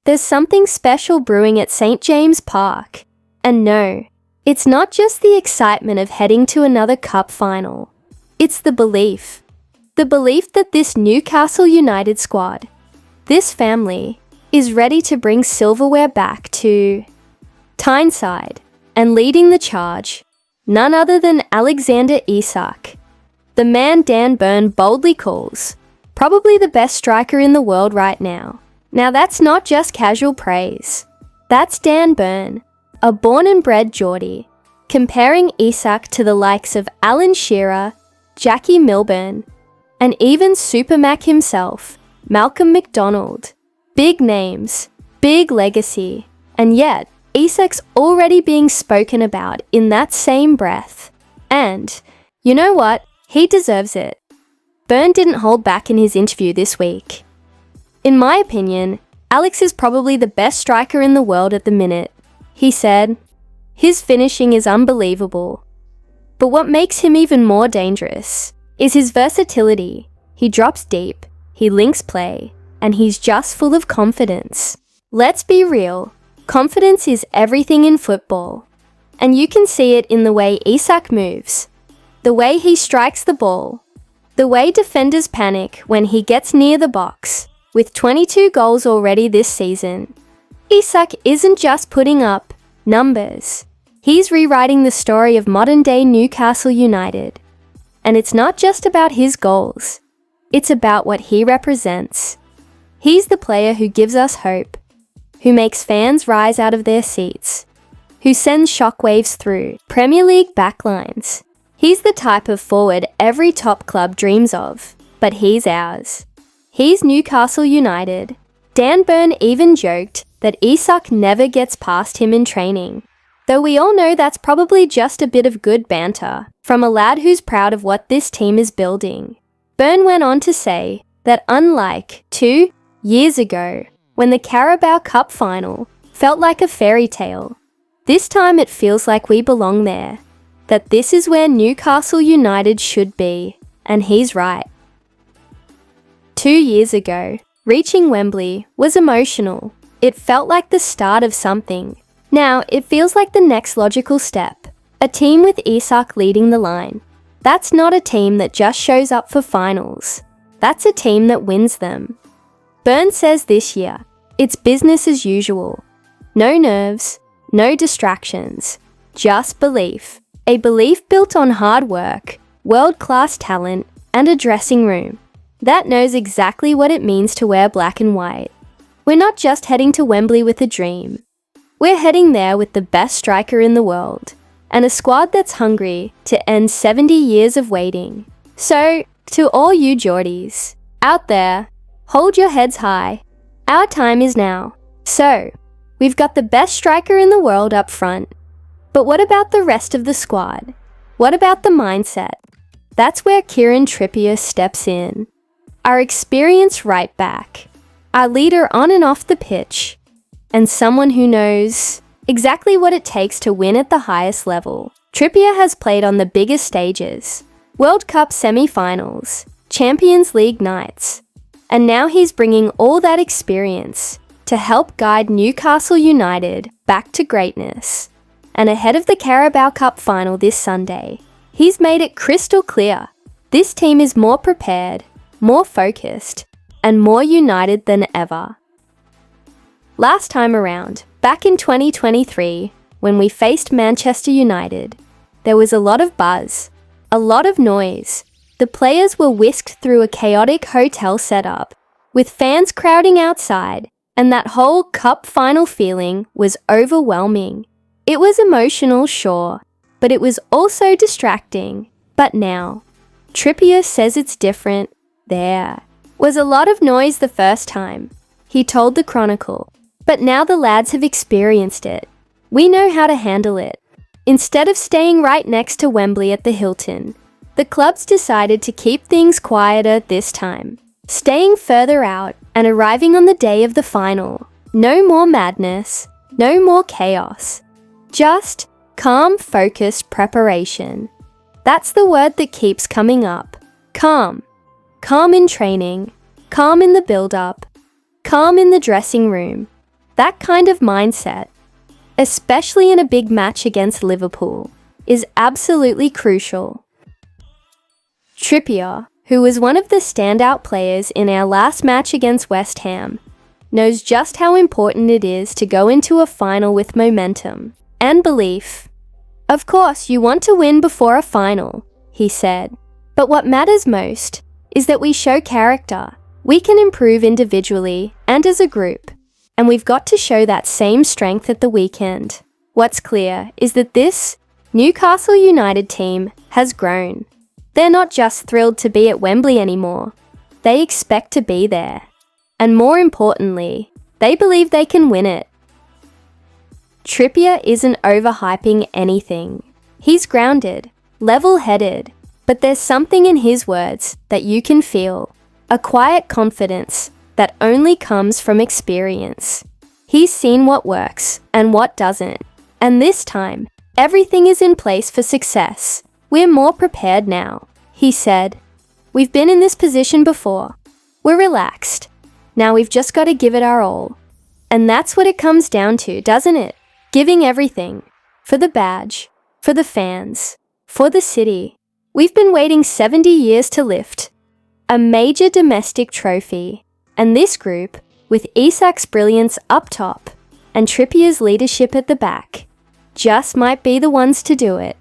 There's something special brewing at St. James Park. And no, it's not just the excitement of heading to another cup final. It's the belief. The belief that this Newcastle United squad, this family, is ready to bring silverware back to Tyneside, and leading the charge, none other than Alexander Isak, the man Dan Burn boldly calls probably the best striker in the world right now. Now that's not just casual praise. That's Dan Burn, a born and bred Geordie, comparing Isak to the likes of Alan Shearer, Jackie Milburn, and even Supermac himself, Malcolm McDonald. Big names, big legacy, and yet Isak's already being spoken about in that same breath. And, you know what? He deserves it. Burn didn't hold back in his interview this week. In my opinion, Alex is probably the best striker in the world at the minute. He said, his finishing is unbelievable. But what makes him even more dangerous is his versatility. He drops deep, he links play, and he's just full of confidence. Let's be real, confidence is everything in football. And you can see it in the way Isak moves, the way he strikes the ball, the way defenders panic when he gets near the box. With 22 goals already this season, Isak isn't just putting up numbers. He's rewriting the story of modern-day Newcastle United. And it's not just about his goals. It's about what he represents. He's the player who gives us hope, who makes fans rise out of their seats, who sends shockwaves through Premier League backlines. He's the type of forward every top club dreams of, but he's ours. He's Newcastle United. Dan Burn even joked that Isak never gets past him in training, though we all know that's probably just a bit of good banter from a lad who's proud of what this team is building. Burn went on to say that unlike 2 years ago, when the Carabao Cup final felt like a fairy tale, this time it feels like we belong there, that this is where Newcastle United should be, and he's right. 2 years ago, reaching Wembley was emotional. It felt like the start of something. Now, it feels like the next logical step. A team with Isak leading the line. That's not a team that just shows up for finals. That's a team that wins them. Burn says this year, it's business as usual. No nerves, no distractions, just belief. A belief built on hard work, world-class talent, and a dressing room that knows exactly what it means to wear black and white. We're not just heading to Wembley with a dream. We're heading there with the best striker in the world, and a squad that's hungry to end 70 years of waiting. So, to all you Geordies out there, hold your heads high. Our time is now. So, we've got the best striker in the world up front. But what about the rest of the squad? What about the mindset? That's where Kieran Trippier steps in. Our experienced right back, our leader on and off the pitch, and someone who knows exactly what it takes to win at the highest level. Trippier has played on the biggest stages, World Cup semi-finals, Champions League nights, and now he's bringing all that experience to help guide Newcastle United back to greatness. And ahead of the Carabao Cup final this Sunday, he's made it crystal clear. This team is more prepared, more focused, and more united than ever. Last time around, back in 2023, when we faced Manchester United, there was a lot of buzz, a lot of noise. The players were whisked through a chaotic hotel setup, with fans crowding outside, and that whole cup final feeling was overwhelming. It was emotional, sure, but it was also distracting. But now, Trippier says it's different. There was a lot of noise the first time, he told the Chronicle, but now the lads have experienced it. We know how to handle it. Instead of staying right next to Wembley at the Hilton, the clubs decided to keep things quieter this time, staying further out and arriving on the day of the final. No more madness, no more chaos. Just calm, focused preparation. That's the word that keeps coming up. Calm. Calm in training. Calm in the build-up. Calm in the dressing room. That kind of mindset, especially in a big match against Liverpool, is absolutely crucial. Trippier, who was one of the standout players in our last match against West Ham, knows just how important it is to go into a final with momentum and belief. "Of course, you want to win before a final," he said. "But what matters most is that we show character. We can improve individually and as a group, and we've got to show that same strength at the weekend." What's clear is that this Newcastle United team has grown. They're not just thrilled to be at Wembley anymore. They expect to be there. And more importantly, they believe they can win it. Trippier isn't overhyping anything. He's grounded, level-headed, but there's something in his words that you can feel, a quiet confidence that only comes from experience. He's seen what works and what doesn't, and this time, everything is in place for success. "We're more prepared now," he said. "We've been in this position before. We're relaxed. Now we've just got to give it our all." And that's what it comes down to, doesn't it? Giving everything. For the badge. For the fans. For the city. We've been waiting 70 years to lift a major domestic trophy. And this group, with Isak's brilliance up top and Trippier's leadership at the back, just might be the ones to do it.